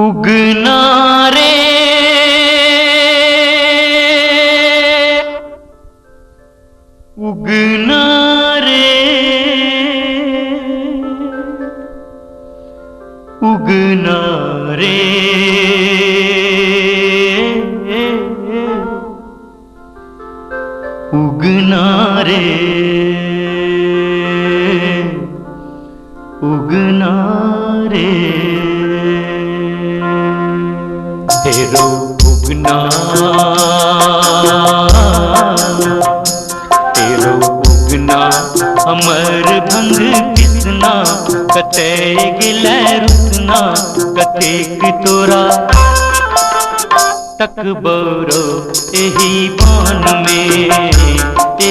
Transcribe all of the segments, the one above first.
उगना रे उगना रे उगना रे उगना रे उगना रे तेरो उगना तेरो उगना अमर भंग किसना कते गिले रुतना कतेक तोरा तक बोरो एही बान में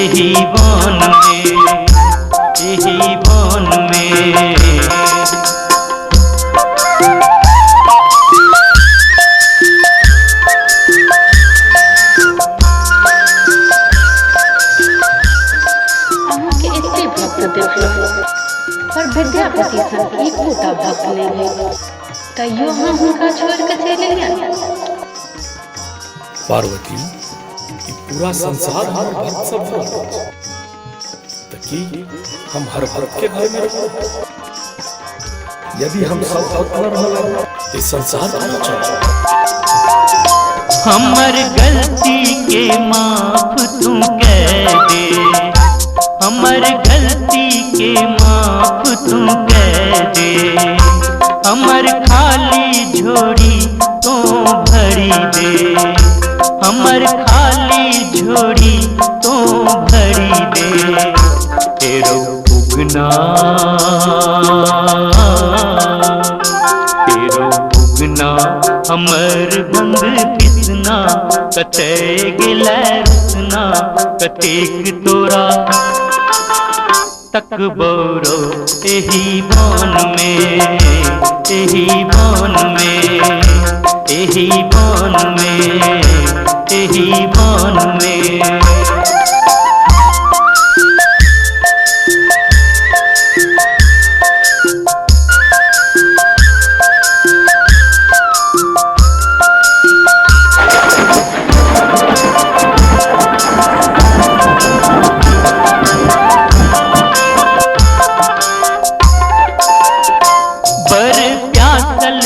एही बान में एही बान में पर विद्यापति सन एक बूटा भक्त ले तैयो हम हुनका छोड़ के चले गए। पार्वती ये पूरा संसार हर भक्त सब है तकी हम हर भक्त के घर में रहो। यदि हम सब भक्त न रहला तो संसार कहां चले। हमर गलती के माफ तू कह दे हमर गलती के माफ तू कह दे हमर खाली झोड़ी तो भरी दे हमर खाली झोड़ी तो भरी दे तेरो उगना तेरो उगना हमर भंग किसना कते गिले रुतना कतेक तोरा तक बोरो एही बान में एही बान में एही बान में एही बान में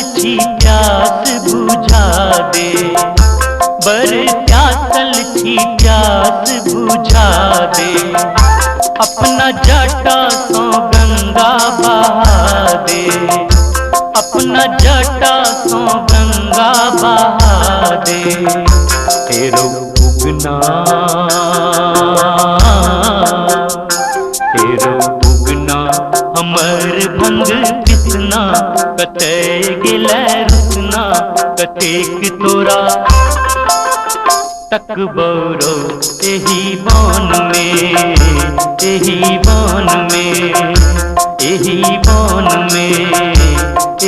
प्यास बुझा दे बर प्यासल थी प्यास बुझा दे अपना जटा सो गंगा बहा दे अपना जटा सो गंगा बहा दे तेरो उगना तेरो उगना हमर भंग किसना कते गिले रुतना कतेक तोरा तक बोरो एही बान में एही बान में एही बान में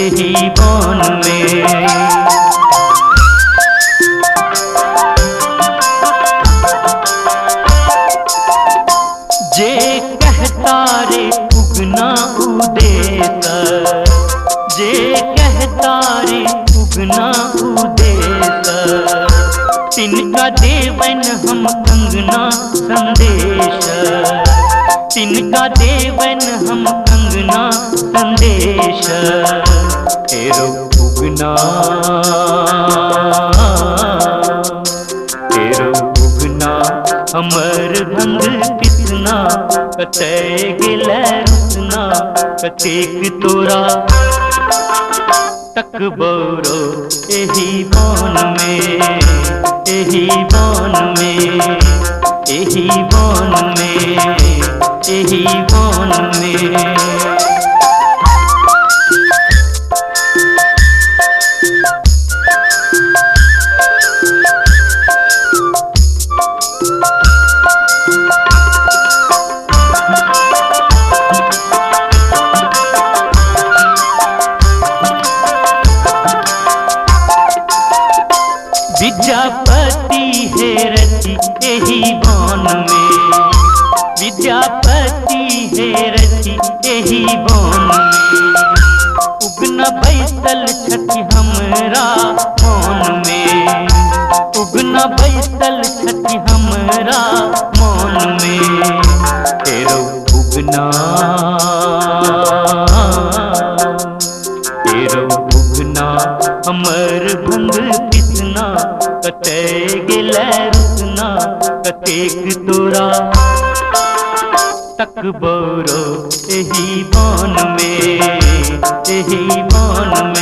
एही बान में जे कहता रे उगना उदेश जे कहता रे उगना उदेश तिनका देवन हम कंगना संदेश तिनका देवन हम कंगना संदेश तेरो उगना तेरो उगना हमर भंग किसना कते गिले रुतना कतेक तोरा तक बोरो एही बान में एही बान में एही बान में एही बान में विद्यापति है रची एही बान में विद्यापति है रची एही बान में उगना बैसल छठी हमरा गेल रुकना कतेक तोरा तक बोरो एही बान में, एही बान में।